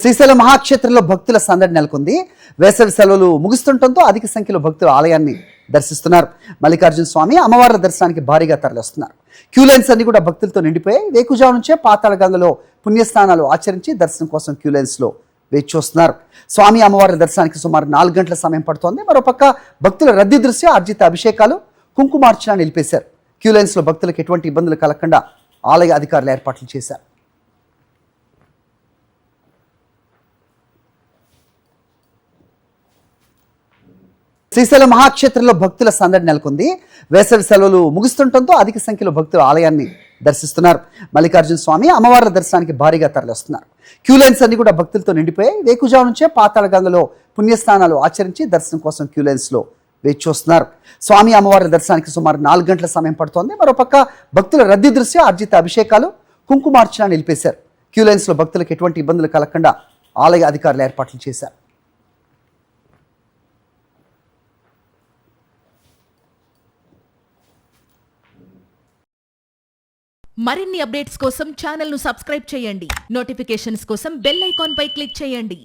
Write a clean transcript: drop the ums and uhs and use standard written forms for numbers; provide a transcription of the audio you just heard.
శ్రీశైలం మహాక్షేత్రంలో భక్తుల సందడి నెలకొంది. వేసవి సెలవులు ముగుస్తుండటంతో అధిక సంఖ్యలో భక్తులు ఆలయాన్ని దర్శిస్తున్నారు. మల్లికార్జున స్వామి అమ్మవార్ల దర్శనానికి భారీగా తరలిస్తున్నారు. క్యూ లైన్స్ అన్ని కూడా భక్తులతో నిండిపోయాయి. వేకుజాము నుంచే పాతాళ గంగలో పుణ్యస్నానాలు ఆచరించి దర్శనం కోసం క్యూ లైన్స్ లో వేచి చూస్తున్నారు. స్వామి అమ్మవార్ల దర్శనానికి సుమారు 4 గంటల సమయం పడుతోంది. మరోపక్క భక్తుల రద్దీ దృష్ట్యా అర్జిత అభిషేకాలు, కుంకుమార్చన నిలిపేశారు. క్యూ లైన్స్ లో భక్తులకు ఎటువంటి ఇబ్బందులు కలగకుండా ఆలయ అధికారులు ఏర్పాట్లు చేశారు. శ్రీశైలం మహాక్షేత్రంలో భక్తుల సందడి నెలకొంది. వేసవి సెలవులు ముగుస్తుండటంతో అధిక సంఖ్యలో భక్తులు ఆలయాన్ని దర్శిస్తున్నారు. మల్లికార్జున స్వామి అమ్మవార్ల దర్శనానికి భారీగా తరలిస్తున్నారు. క్యూ లైన్స్ అన్ని కూడా భక్తులతో నిండిపోయాయి. వేకుజాము నుంచే పాతాళ గంగలో పుణ్యస్నానాలు ఆచరించి దర్శనం కోసం క్యూ లైన్స్ లో వేచి చూస్తున్నారు. స్వామి అమ్మవార్ల దర్శనానికి సుమారు 4 గంటల సమయం పడుతోంది. మరోపక్క భక్తుల రద్దీ దృష్ట్యా అర్జిత అభిషేకాలు, కుంకుమార్చన నిలిపేశారు. క్యూ లైన్స్ లో భక్తులకు ఎటువంటి ఇబ్బందులు కలగకుండా ఆలయ అధికారులు ఏర్పాట్లు చేశారు. మరిన్ని అప్డేట్స్ కోసం ఛానల్ ను సబ్స్క్రైబ్ చేయండి. నోటిఫికేషన్స్ కోసం బెల్ ఐకాన్ పై క్లిక్ చేయండి.